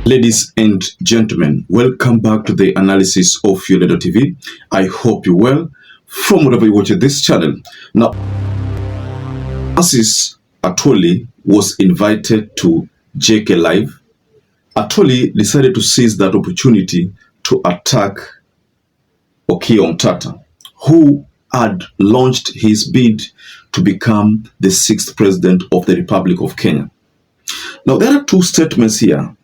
Ladies and gentlemen, welcome back to the analysis of YOLENO TV. I hope you're well from wherever you watch this channel. Now, Francis Atwoli was invited to JK Live. Atwoli decided to seize that opportunity to attack Omtatah, who had launched his bid to become the 6th president of the Republic of Kenya. Now, there are two statements here.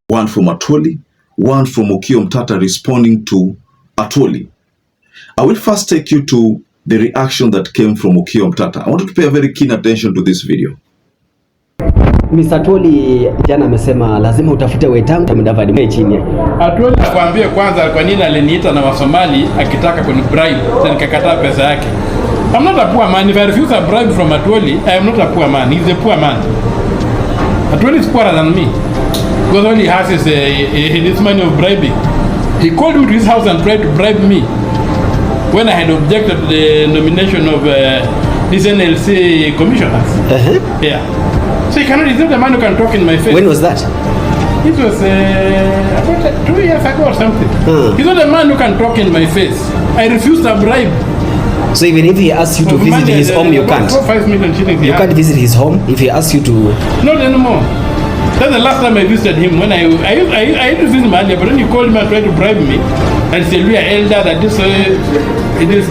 One from Atwoli, one from Omtatah responding to Atwoli. I will first take you to the reaction that came from Omtatah. I want you to pay a very keen attention to this video. Mr. Atwoli jana amesema lazima utafute Wetangula Mudavadi chini. Atwoli akwambie kwanza kwa nini aliniita na Wasomali akitaka kunibribe, sasa nikakataa pesa yake. I'm not a poor man. If I refuse a bribe from Atwoli, I am not a poor man. He's a poor man. Atwoli is poorer than me. Because all he has is this money of bribing. He called me to his house and tried to bribe me when I had objected to the nomination of these NLC commissioners. Yeah. So he's not the man who can talk in my face. When was that? It was about 2 years ago or something. He's not the man who can talk in my face. I refused a bribe. So even if he asks you to visit his home, you can't? 5 million shillings. You can't visit his home if he asks you to? Not anymore. That's the last time I visited him. When I used to visit him earlier, but when he called me and tried to bribe me, and said we are elder that this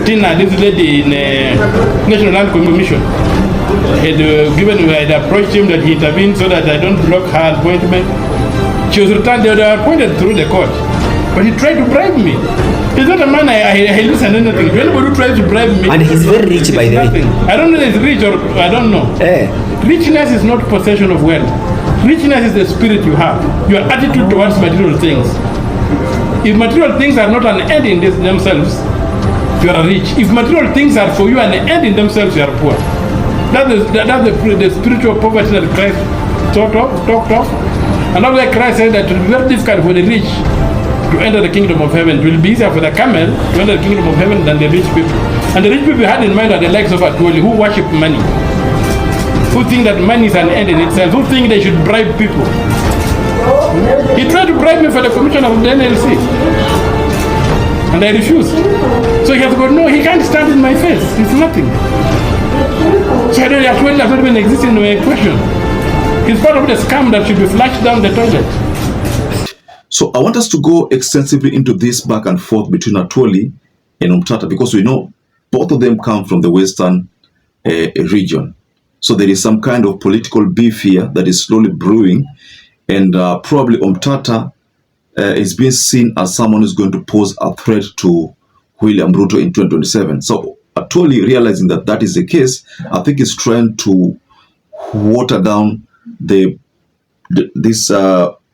Tina, this lady in National Land Commission had approached him that he intervened so that I don't block her appointment. She was returned. They were appointed through the court, but he tried to bribe me. He's not a man I listen anything. Anybody who tries to bribe me, and he's very rich by the way. I don't know if he's rich or I don't know. Richness is not possession of wealth. Richness is the spirit you have, your attitude towards material things. If material things are not an end in themselves, you are rich. If material things are for you an end in themselves, you are poor. That's the spiritual poverty that Christ talked of. And that's why Christ said that it will be very difficult for the rich to enter the kingdom of heaven. It will be easier for the camel to enter the kingdom of heaven than the rich people. And the rich people had in mind are the likes of Atwoli, who worship money, who think that money is an end in itself, who think they should bribe people. He tried to bribe me for the commission of the NLC, and I refused. So he has got he can't stand in my face. It's nothing. So I don't Atwoli does not even exist in my question. He's part of the scam that should be flushed down the toilet. So I want us to go extensively into this back and forth between Atwoli and Omtatah, because we know both of them come from the western region. So there is some kind of political beef here that is slowly brewing, and probably Omtatah is being seen as someone who's going to pose a threat to William Ruto in 2027. So Atwoli, realizing that that is the case, I think is trying to water down this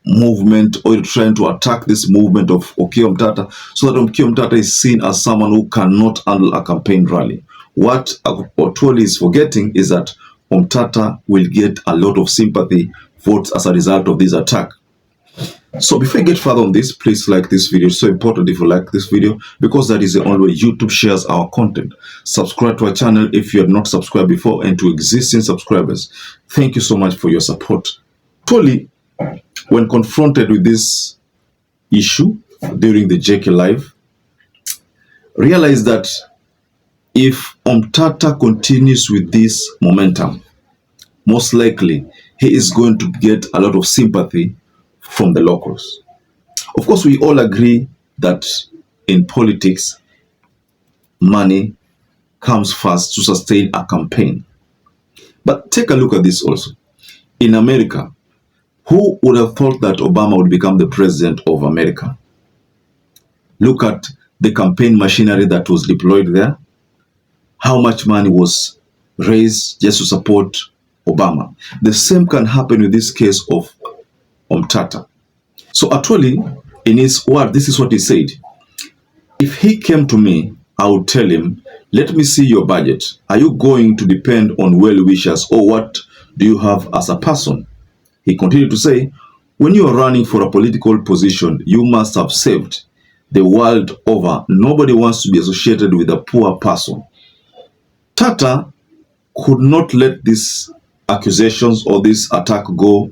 movement, or trying to attack this movement of Omtatah, so that Omtatah is seen as someone who cannot handle a campaign rally. What Atwoli is forgetting is that Omtatah will get a lot of sympathy votes as a result of this attack. So before I get further on this, please like this video. It's so important if you like this video, because that is the only way YouTube shares our content. Subscribe to our channel if you have not subscribed before, and to existing subscribers, thank you so much for your support. Atwoli, when confronted with this issue during the JK Live, realized that if Omtatah continues with this momentum, most likely he is going to get a lot of sympathy from the locals. Of course, we all agree that in politics, money comes first to sustain a campaign. But take a look at this also. In America, who would have thought that Obama would become the president of America? Look at the campaign machinery that was deployed there. How much money was raised just to support Obama. The same can happen with this case of Omtatah. So Atwoli, in his word, this is what he said. If he came to me, I would tell him, let me see your budget. Are you going to depend on well-wishers, or what do you have as a person? He continued to say, when you are running for a political position, you must have saved. The world over, nobody wants to be associated with a poor person. Tata could not let these accusations or this attack go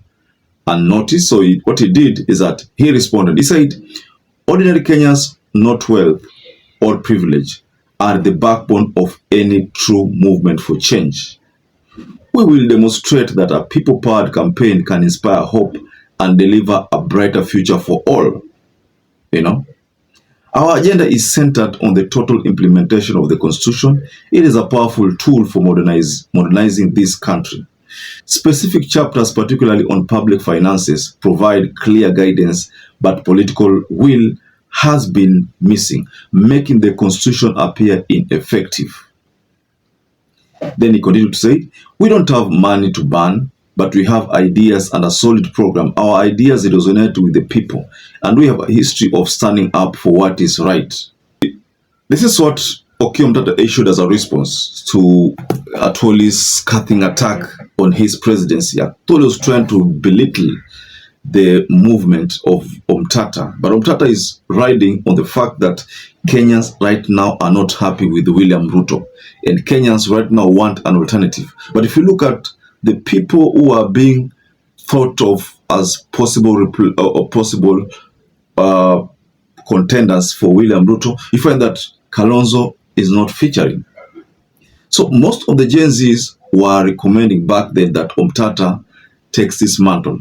unnoticed. So what he did is that he responded. He said, ordinary Kenyans, not wealth or privilege, are the backbone of any true movement for change. We will demonstrate that a people-powered campaign can inspire hope and deliver a brighter future for all. You know, our agenda is centered on the total implementation of the Constitution. It is a powerful tool for modernizing this country. Specific chapters, particularly on public finances, provide clear guidance, but political will has been missing, making the Constitution appear ineffective. Then he continued to say, we don't have money to burn, but we have ideas and a solid program. Our ideas resonate with the people, and we have a history of standing up for what is right. This is what Omtatah issued as a response to Atwoli's scathing attack on his presidency. Atwoli was trying to belittle the movement of Omtatah, but Omtatah is riding on the fact that Kenyans right now are not happy with William Ruto, and Kenyans right now want an alternative. But if you look at the people who are being thought of as possible contenders for William Ruto, you find that Kalonzo is not featuring. So most of the Gen Zs were recommending back then that Omtatah takes this mantle.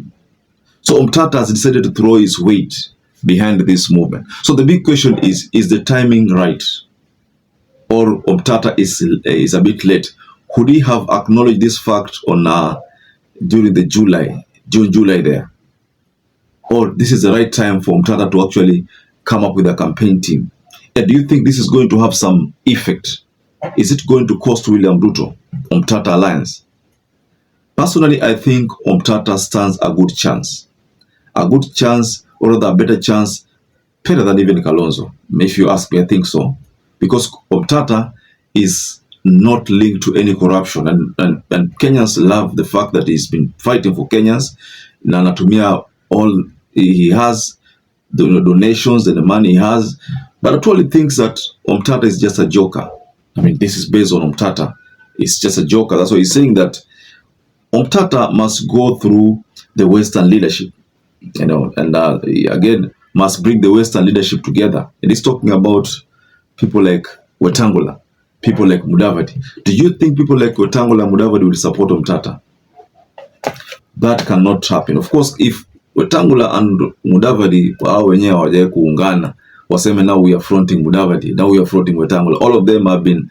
So Omtatah has decided to throw his weight behind this movement. So the big question is the timing right? Or Omtatah is a bit late? Could he have acknowledged this fact on during the June-July there? Or this is the right time for Omtatah to actually come up with a campaign team? And do you think this is going to have some effect? Is it going to cost William Ruto, Omtatah alliance? Personally, I think Omtatah stands a good chance. A good chance, or rather a better chance, better than even Kalonzo. If you ask me, I think so. Because Omtatah is not linked to any corruption, and Kenyans love the fact that he's been fighting for Kenyans. Na anatumia all he has, the donations and the money he has. But Atwoli thinks that Omtatah is just a joker. I mean, this is based on Omtatah. It's just a joker. That's why he's saying that Omtatah must go through the Western leadership, you know, and again, must bring the Western leadership together. And he's talking about people like Wetangula, people like Mudavadi. Do you think people like Wetangula and Mudavadi will support Omtatah? That cannot happen. Of course, if Wetangula and Mudavadi wao wenyewe hawajawahi kuungana, waseme now we are fronting Mudavadi, now we are fronting Wetangula. All of them have been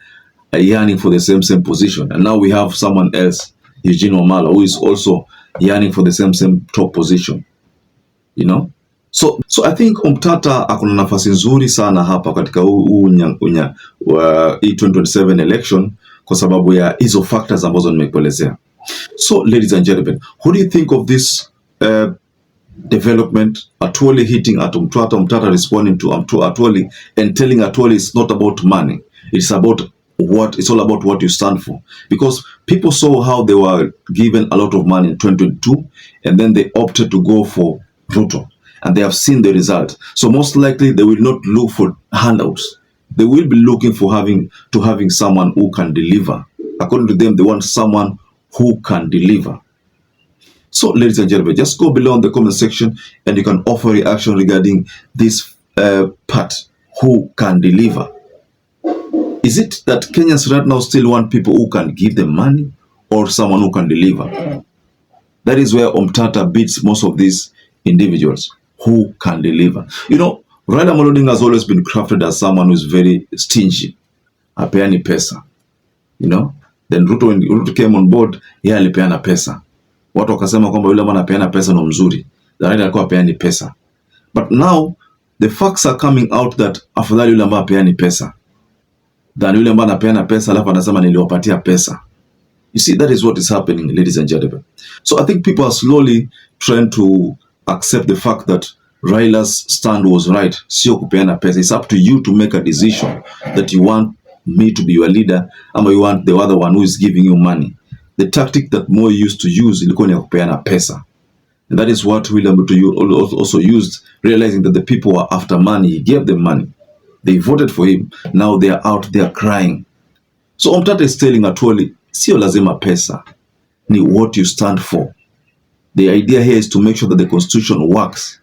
yearning for the same position. And now we have someone else, Eugene Wamalwa, who is also yearning for the same top position. You know? So I think Omtatah akuna nafasi nzuri sana hapa katika hii 2027 election kwa sababu ya hizo factors ambazo nimekuelezea. So ladies and gentlemen, what do you think of this development? Atwoli hitting at Omtatah, Omtatah responding to Atwoli and telling Atwoli it's not about money. It's all about what you stand for. Because people saw how they were given a lot of money in 2022 and then they opted to go for Ruto. And they have seen the result. So most likely they will not look for handouts. They will be looking for having someone who can deliver. According to them, they want someone who can deliver. So ladies and gentlemen, just go below in the comment section and you can offer reaction regarding this part. Who can deliver? Is it that Kenyans right now still want people who can give them money or someone who can deliver? That is where Omtatah beats most of these individuals who can deliver. You know, Raila Amolo Odinga has always been crafted as someone who is very stingy. Hapeani pesa. You know? Then Ruto, when Ruto came on board, yeye alipeana pesa. Watu wakasema kwamba yule mwana apeana pesa no mzuri. Raila alikuwa apeani pesa. But now, the facts are coming out that afadhali yule ambaye apeani pesa than yule ambaye anapeana pesa alafu anasema niliwapatia pesa. You see, that is what is happening, ladies and gentlemen. So I think people are slowly trying to accept the fact that Raila's stand was right. Sio kupeana pesa. It's up to you to make a decision that you want me to be your leader or you want the other one who is giving you money. The tactic that Moi used to use ilikuwa ni kupeana pesa. And that is what William Ruto also used, realizing that the people were after money. He gave them money. They voted for him. Now they are out there crying. So Omtatah is telling Atwoli, sio lazima pesa. Ni what you stand for. The idea here is to make sure that the constitution works.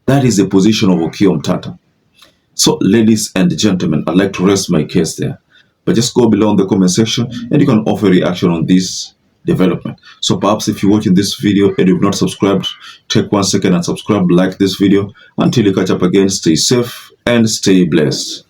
That is the position of Omtatah. So, ladies and gentlemen, I'd like to rest my case there. But just go below in the comment section and you can offer a reaction on this development. So perhaps if you're watching this video and you've not subscribed, take 1 second and subscribe, like this video. Until you catch up again, stay safe and stay blessed.